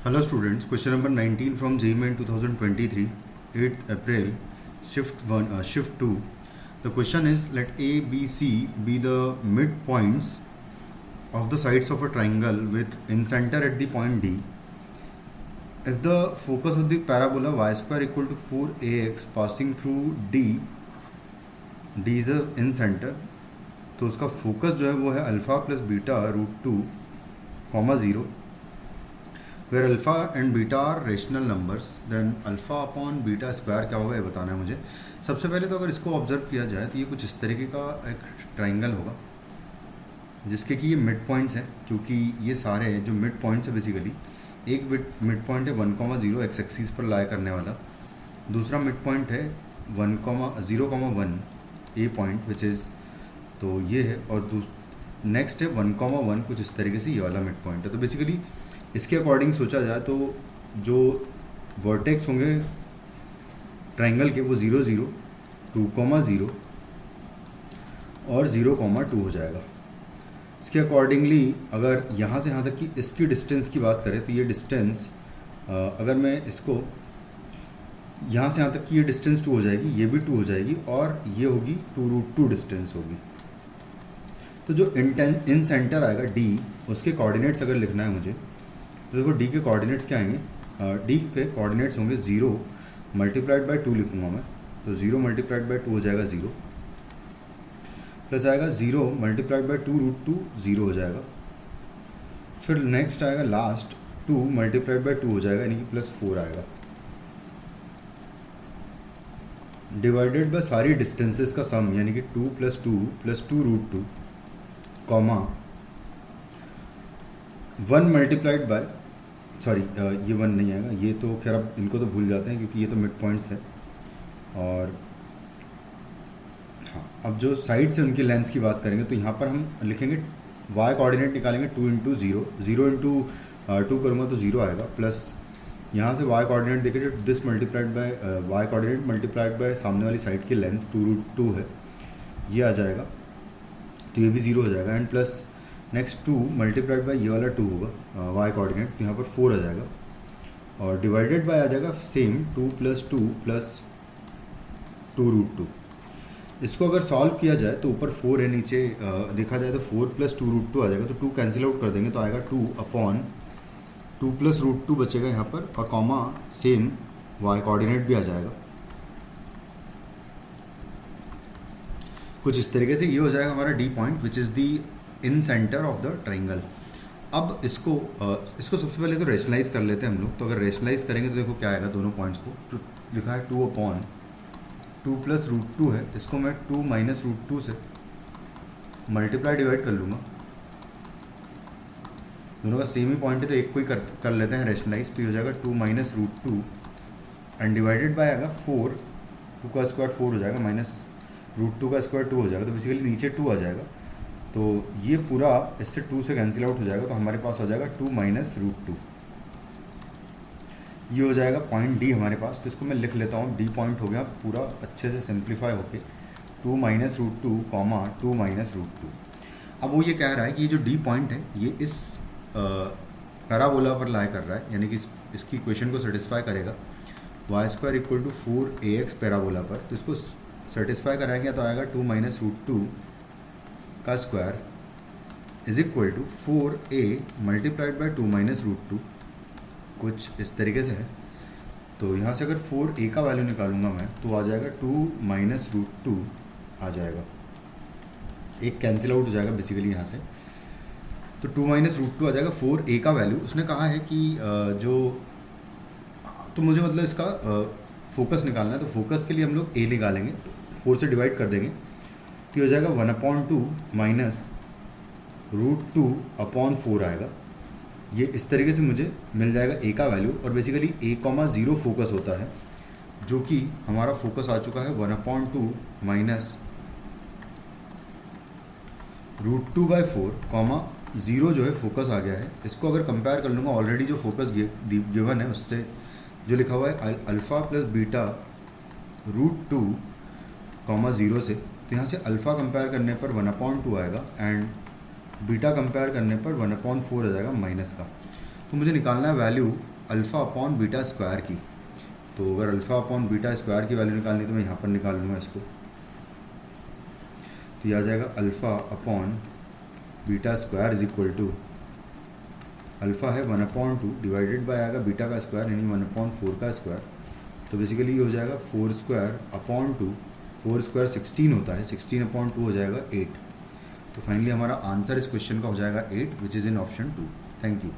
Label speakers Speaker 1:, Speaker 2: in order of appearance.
Speaker 1: Hello students, question number 19 from JEE Main 2023, 8th April, shift 2. The question is, let A, B, C be the midpoints of the sides of a triangle with in center at the point D. If the focus of the parabola y square equal to 4ax passing through D is a in center, तो उसका focus जो है वो है alpha plus beta root 2 comma 0, where alpha and beta are rational numbers, then alpha upon beta square क्या होगा ये बताना है मुझे। सबसे पहले तो अगर इसको ऑब्जर्व किया जाए तो ये कुछ इस तरीके का एक ट्राइंगल होगा जिसके कि ये मिड पॉइंट्स हैं, क्योंकि ये सारे जो मिड पॉइंट्स है बेसिकली एक मिड पॉइंट है 1,0 एक्स एक्सिस पर लाई करने वाला, दूसरा मिड पॉइंट है 1,0,1 ए पॉइंट विच इज़, तो ये है, और नेक्स्ट है 1,1 कुछ इस तरीके से ये वाला मिड पॉइंट है। तो बेसिकली इसके अकॉर्डिंग सोचा जाए तो जो वर्टेक्स होंगे ट्राइंगल के वो 0, 0, 2,0 और 0,2 हो जाएगा। इसके अकॉर्डिंगली अगर यहाँ से यहाँ तक की इसकी डिस्टेंस की बात करें तो ये डिस्टेंस अगर मैं इसको यहाँ से यहाँ तक की ये डिस्टेंस 2 हो जाएगी, ये भी 2 हो जाएगी और ये होगी 2√2 डिस्टेंस होगी। तो जो इन सेंटर आएगा D, उसके कोऑर्डिनेट्स अगर लिखना है मुझे तो देखो D के कोऑर्डिनेट्स क्या आएंगे, D के कोऑर्डिनेट्स होंगे 0 मल्टीप्लाइड बाय 2 लिखूंगा मैं, तो 0 मल्टीप्लाइड बाय 2 हो जाएगा 0, प्लस आएगा 0 मल्टीप्लाइड बाय 2√2 0 हो जाएगा, फिर नेक्स्ट आएगा लास्ट 2 मल्टीप्लाइड बाय 2 हो जाएगा यानी कि प्लस 4 आएगा, डिवाइडेड बाय सारी डिस्टेंसेस का सम यानी कि 2 + 2 + 2√2 कॉमा 1 मल्टीप्लाइड बाय, सॉरी ये 1 नहीं आएगा, ये तो खैर अब इनको तो भूल जाते हैं क्योंकि ये तो मिड पॉइंट्स थे। और हाँ, अब जो साइड से उनकी लेंथ की बात करेंगे तो यहाँ पर हम लिखेंगे y कोऑर्डिनेट निकालेंगे 2 × 0, 0 × 2 करूँगा तो 0 आएगा, प्लस यहाँ से y कोऑर्डिनेट देखेंगे this multiplied by y coordinate multiplied by सामने वाली साइड की लेंथ 2√2 है, ये आ जाएगा, तो ये भी 0 हो जाएगा, and plus next 2 multiplied by ये वाला 2 होगा y कोऑर्डिनेट, तो यहाँ पर 4 आ जाएगा, और डिवाइडेड बाय आ जाएगा सेम 2 + 2 + 2√2। इसको अगर सॉल्व किया जाए तो ऊपर 4 है, नीचे देखा जाए तो 4 + 2√2 आ जाएगा, तो 2 कैंसिल आउट कर देंगे तो आएगा 2 अपॉन 2 + √2 बचेगा यहाँ पर, और कॉमा सेम y कोऑर्डिनेट भी आ जाएगा। कुछ इस तरीके से ये हो जाएगा हमारा D point which is the in centre of the triangle. अब इसको सबसे पहले तो रेशनलाइज कर लेते हैं हम लोग। तो अगर रेशनलाइज करेंगे तो देखो क्या आएगा, दोनों पॉइंट्स को तो लिखा है 2 अपॉन 2 + √2 है, इसको मैं 2 - √2 से मल्टीप्लाई डिवाइड कर लूँगा, दोनों का सेम ही पॉइंट है तो एक को ही कर लेते हैं रेशनलाइज, तो ये हो जाएगा 2 - √2 एंड डिवाइडेड बाय आएगा 4, 2 का स्क्वायर 4 हो जाएगा, माइनस √2 का स्क्वायर 2 हो जाएगा, तो बेसिकली नीचे 2 आ जाएगा, तो ये पूरा इससे 2 से कैंसिल आउट हो जाएगा, तो हमारे पास हो जाएगा 2 - √2, ये हो जाएगा पॉइंट D हमारे पास। तो इसको मैं लिख लेता हूँ, D पॉइंट हो गया पूरा अच्छे से सिंप्लीफाई होके 2 - √2 कॉमा 2 - √2। अब वो ये कह रहा है कि ये जो D पॉइंट है ये इस पैराबोला पर लाई कर रहा है, यानी कि इसकी इक्वेशन को सेटिस्फाई करेगा y² = 4ax पैराबोला पर, तो इसको सेटिस्फाई कराएंगे तो आएगा 2 - √2 का square is equal to 4a multiplied by 2 - √2, कुछ इस तरीके से है। तो यहाँ से अगर 4a का वैल्यू निकालूंगा मैं तो आ जाएगा 2 - √2 आ जाएगा, एक कैंसिल आउट हो जाएगा बेसिकली यहाँ से, तो 2 - √2 आ जाएगा 4a का वैल्यू। उसने कहा है कि जो, तो मुझे मतलब इसका फोकस निकालना है, तो फोकस के लिए हम लोग a निकालेंगे, 4 से डिवाइड कर देंगे तो ये हो जाएगा 1/2 - √2 अपॉन 4 आएगा। ये इस तरीके से मुझे मिल जाएगा a का वैल्यू, और बेसिकली a, 0 फोकस होता है, जो कि हमारा फोकस आ चुका है 1/2 - √2/4, 0 जो है फोकस आ गया है। इसको अगर कंपेयर कर लूँगा ऑलरेडी जो फोकस गिवन है उससे, जो लिखा हुआ है अल्फ़ा प्लस बीटा √2, 0 से, तो यहाँ से अल्फ़ा कंपेयर करने पर 1/2 आएगा एंड बीटा कंपेयर करने पर 1/4 आ जाएगा माइनस का। तो मुझे निकालना है value alpha upon beta square की, तो अगर अल्फ़ा अपॉन बीटा स्क्वायर की वैल्यू निकालनी तो मैं यहाँ पर निकाल लूँगा इसको, तो यह आ जाएगा alpha upon beta square is equal to, alpha है 1/2 डिवाइडेड बाय आएगा बीटा का स्क्वायर यानी 1/4 का स्क्वायर, तो बेसिकली ये हो जाएगा 4 स्क्वायर अपॉन 2, 4 स्क्वायर 16 होता है, 16/2 हो जाएगा 8। तो फाइनली हमारा आंसर इस क्वेश्चन का हो जाएगा 8 which is in option 2। Thank you.